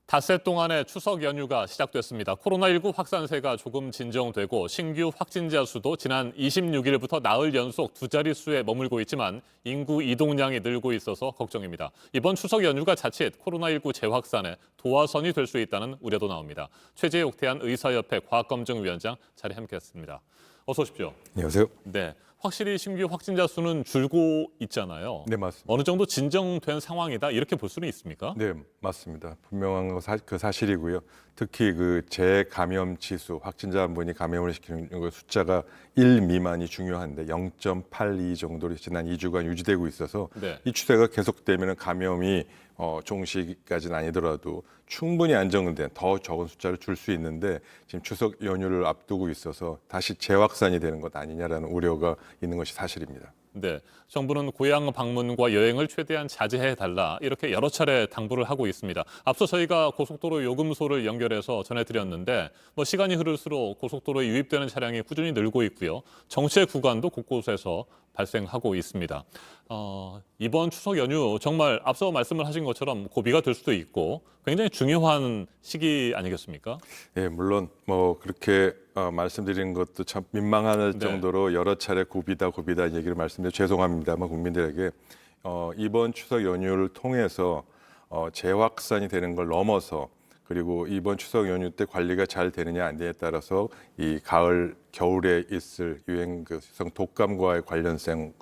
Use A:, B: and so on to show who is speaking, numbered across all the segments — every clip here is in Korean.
A: 닷새 동안의 추석 연휴가 시작됐습니다. 코로나19 확산세가 조금 진정되고 신규 확진자 수도 지난 26일부터 나흘 연속 두 자릿수에 머물고 있지만 인구 이동량이 늘고 있어서 걱정입니다. 이번 추석 연휴가 자칫 코로나19 재확산에 도화선이 될 수 있다는 우려도 나옵니다. 최재옥태한 의사협회 과학검증위원장 자리 함께했습니다. 어서 오십시오.
B: 안녕하세요.
A: 네, 확실히 신규 확진자 수는 줄고 있잖아요.
B: 네, 맞습니다.
A: 어느 정도 진정된 상황이다 이렇게 볼 수는 있습니까?
B: 네, 맞습니다. 분명한 그 사실이고요. 특히 그 재감염 지수, 확진자 한 분이 감염을 시키는 그 숫자가 1 미만이 중요한데 0.82 정도로 지난 2주간 유지되고 있어서
A: 네.
B: 이 추세가 계속되면 감염이 종시기까지는 아니더라도 충분히 안정된 더 적은 숫자를 줄 수 있는데 지금 추석 연휴를 앞두고 있어서 다시 재확산이 되는 것 아니냐라는 우려가 있는 것이 사실입니다.
A: 네, 정부는 고향 방문과 여행을 최대한 자제해달라 이렇게 여러 차례 당부를 하고 있습니다. 앞서 저희가 고속도로 요금소를 연결해서 전해드렸는데 시간이 흐를수록 고속도로에 유입되는 차량이 꾸준히 늘고 있고요. 정체 구간도 곳곳에서 발생하고 있습니다. 이번 추석 연휴 정말 앞서 말씀을 하신 것처럼 고비가 될 수도 있고 굉장히 중요한 시기 아니겠습니까?
B: 예, 물론 그렇게 말씀드리는 것도 참 민망할
A: 네.
B: 정도로 여러 차례 고비다 얘기를 말씀드려 죄송합니다만 국민들에게 이번 추석 연휴를 통해서 재확산이 되는 걸 넘어서 그리고 이번 추석 연휴 때 관리가 잘 되느냐 안 되느냐에 따라서 이 가을 겨울에 있을 유행성 독감과의 관련성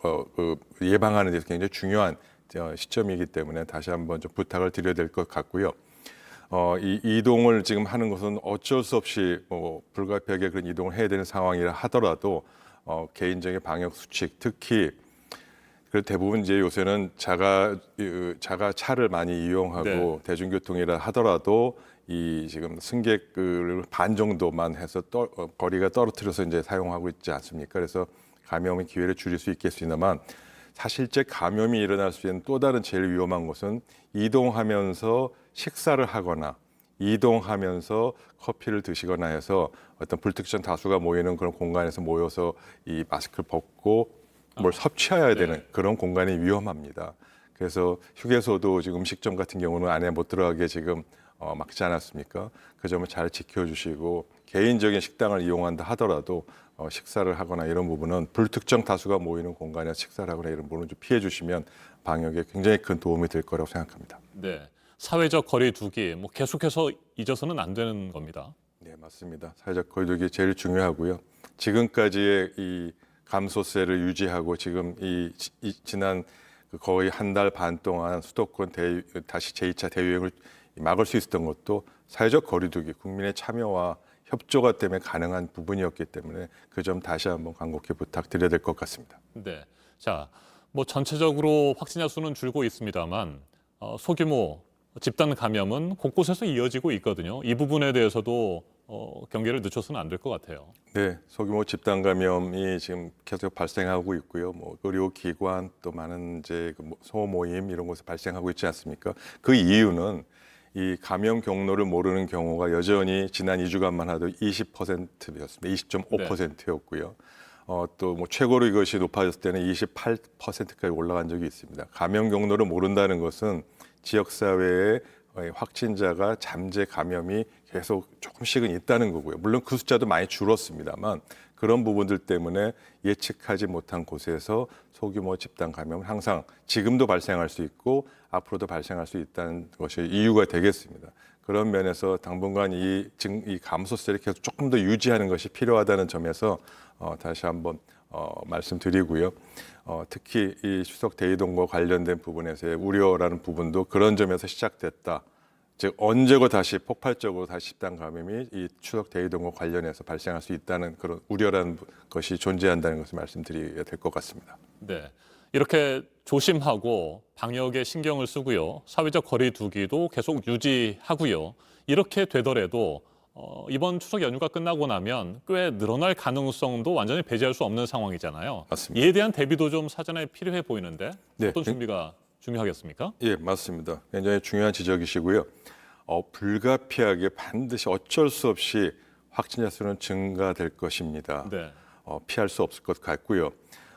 B: 예방하는 데서 굉장히 중요한 시점이기 때문에 다시 한번 좀 부탁을 드려야 될 것 같고요. 이 이동을 지금 하는 것은 어쩔 수 없이 불가피하게 그런 이동을 해야 되는 상황이라 하더라도 개인적인 방역 수칙, 특히 대부분 이제 요새는 자가 차를 많이 이용하고
A: 네.
B: 대중교통이라 하더라도 이 지금 승객을 반 정도만 해서 거리가 떨어뜨려서 이제 사용하고 있지 않습니까? 그래서 감염의 기회를 줄일 수 있겠습니다만 사실제 감염이 일어날 수 있는 또 다른 제일 위험한 것은 이동하면서 식사를 하거나 이동하면서 커피를 드시거나 해서 어떤 불특정 다수가 모이는 그런 공간에서 모여서 이 마스크를 벗고 뭘 섭취해야 되는
A: 네.
B: 그런 공간이 위험합니다. 그래서 휴게소도 지금 음식점 같은 경우는 안에 못 들어가게 지금 막지 않았습니까? 그 점을 잘 지켜주시고 개인적인 식당을 이용한다 하더라도 식사를 하거나 이런 부분은 불특정 다수가 모이는 공간에서 식사를 하거나 이런 부분을 좀 피해 주시면 방역에 굉장히 큰 도움이 될 거라고 생각합니다.
A: 네, 사회적 거리 두기 계속해서 잊어서는 안 되는 겁니다.
B: 네, 맞습니다. 사회적 거리 두기 제일 중요하고요. 지금까지의 이 감소세를 유지하고 지금 지난 거의 한 달 반 동안 수도권 다시 제2차 대유행을 막을 수 있었던 것도 사회적 거리 두기, 국민의 참여와 협조가 때문에 가능한 부분이었기 때문에 그 점 다시 한번 간곡히 부탁드려야 될 것 같습니다.
A: 네, 자, 전체적으로 확진자 수는 줄고 있습니다만 소규모 집단 감염은 곳곳에서 이어지고 있거든요. 이 부분에 대해서도 경계를 늦춰서는 안 될 것 같아요.
B: 네, 소규모 집단 감염이 지금 계속 발생하고 있고요. 의료기관 또 많은 이제 소모임 이런 곳에서 발생하고 있지 않습니까? 그 이유는 이 감염 경로를 모르는 경우가 여전히 지난 2주간만 하도 20%였습니다. 20.5%였고요. 또 최고로 이것이 높아졌을 때는 28%까지 올라간 적이 있습니다. 감염 경로를 모른다는 것은 지역사회에 확진자가 잠재 감염이 계속 조금씩은 있다는 거고요. 물론 그 숫자도 많이 줄었습니다만 그런 부분들 때문에 예측하지 못한 곳에서 소규모 집단 감염은 항상 지금도 발생할 수 있고 앞으로도 발생할 수 있다는 것이 이유가 되겠습니다. 그런 면에서 당분간 이 감소세를 계속 조금 더 유지하는 것이 필요하다는 점에서 다시 한번 말씀드리고요. 특히 이 추석 대이동과 관련된 부분에서의 우려라는 부분도 그런 점에서 시작됐다. 즉 언제고 다시 폭발적으로 다시 집단 감염이 이 추석 대이동과 관련해서 발생할 수 있다는 그런 우려라는 것이 존재한다는 것을 말씀드려야 될 것 같습니다.
A: 네, 이렇게 조심하고 방역에 신경을 쓰고요. 사회적 거리 두기도 계속 유지하고요. 이렇게 되더라도 이번 추석 연휴가 끝나고 나면 꽤 늘어날 가능성도 완전히 배제할 수 없는 상황이잖아요.
B: 맞습니다.
A: 이에 대한 대비도 좀 사전에 필요해 보이는데
B: 네.
A: 어떤 준비가 중요하겠습니까?
B: 예, 맞습니다. 굉장히 중요한 지적이시고요. 불가피하게 반드시 어쩔 수 없이 확진자 수는 증가될 것입니다.
A: 네.
B: 피할 수 없을 것 같고요.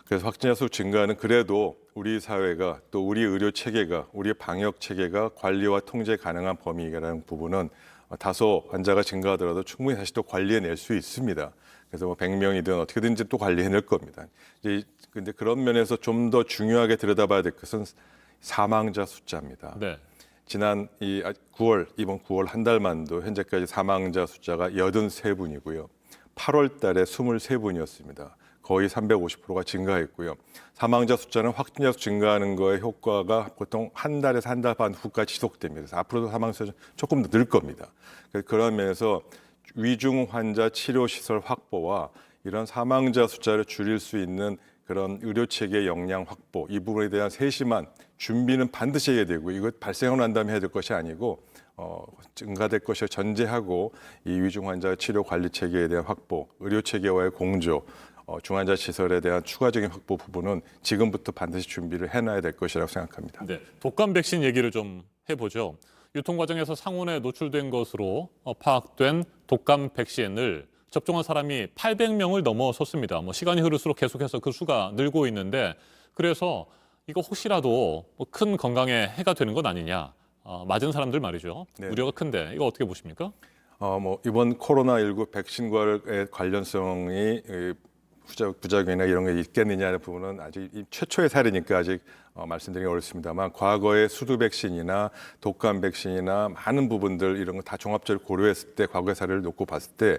B: 그래서 확진자 수 증가는 그래도 우리 사회가 또 우리 의료 체계가 우리 방역 체계가 관리와 통제 가능한 범위라는 부분은 다소 환자가 증가하더라도 충분히 다시 또 관리해낼 수 있습니다. 그래서 뭐 100명이든 어떻게든지 또 관리해낼 겁니다. 근데 그런 면에서 좀 더 중요하게 들여다봐야 될 것은 사망자 숫자입니다.
A: 네.
B: 지난 이번 9월 한 달만도 현재까지 사망자 숫자가 83분이고요. 8월 달에 23분이었습니다. 거의 350%가 증가했고요. 사망자 숫자는 확진자 수 증가하는 거에 효과가 보통 한 달에서 한 달 반 후까지 지속됩니다. 그래서 앞으로도 사망자 수 조금 더 늘 겁니다. 그런 면에서 위중 환자 치료 시설 확보와 이런 사망자 숫자를 줄일 수 있는 그런 의료 체계 역량 확보 이 부분에 대한 세심한 준비는 반드시 해야 되고 이거 발생하고 난 다음에 해야 될 것이 아니고 증가될 것을 전제하고 이 위중 환자 치료 관리 체계에 대한 확보, 의료 체계와의 공조, 중환자 시설에 대한 추가적인 확보 부분은 지금부터 반드시 준비를 해놔야 될 것이라고 생각합니다.
A: 네. 독감 백신 얘기를 좀 해보죠. 유통 과정에서 상온에 노출된 것으로 파악된 독감 백신을 접종한 사람이 800명을 넘어섰습니다. 뭐 시간이 흐를수록 계속해서 그 수가 늘고 있는데 그래서 이거 혹시라도 큰 건강에 해가 되는 건 아니냐. 맞은 사람들 말이죠.
B: 네.
A: 우려가 큰데 이거 어떻게 보십니까?
B: 뭐 이번 코로나19 백신과의 관련성이 부작용이나 이런 게 있겠느냐는 부분은 아직 최초의 사례니까 아직 말씀드리기 어렵습니다만 과거의 수두 백신이나 독감 백신이나 많은 부분들 이런 거 다 종합적으로 고려했을 때 과거의 사례를 놓고 봤을 때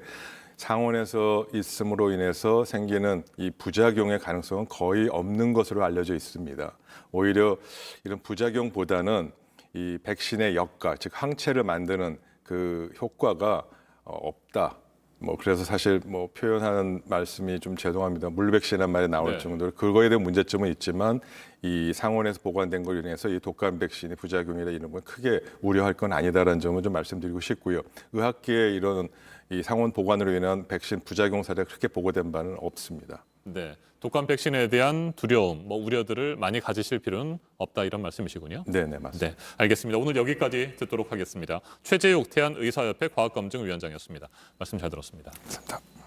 B: 상온에서 있음으로 인해서 생기는 이 부작용의 가능성은 거의 없는 것으로 알려져 있습니다. 오히려 이런 부작용보다는 이 백신의 역가, 즉 항체를 만드는 그 효과가 없다. 뭐 그래서 사실 뭐 표현하는 말씀이 좀 죄송합니다. 물백신이란 말이 나올
A: 네.
B: 정도로 그거에 대한 문제점은 있지만 이 상온에서 보관된 걸로 인해서 이 독감 백신의 부작용이나 이런 건 크게 우려할 건 아니다라는 점을 좀 말씀드리고 싶고요. 의학계에 이런 이 상온 보관으로 인한 백신 부작용 사례가 그렇게 보고된 바는 없습니다.
A: 네. 독감 백신에 대한 두려움, 우려들을 많이 가지실 필요는 없다 이런 말씀이시군요.
B: 네, 맞습니다.
A: 네, 알겠습니다. 오늘 여기까지 듣도록 하겠습니다. 최재욱 대한의사협회 과학검증위원장이었습니다. 말씀 잘 들었습니다.
B: 감사합니다.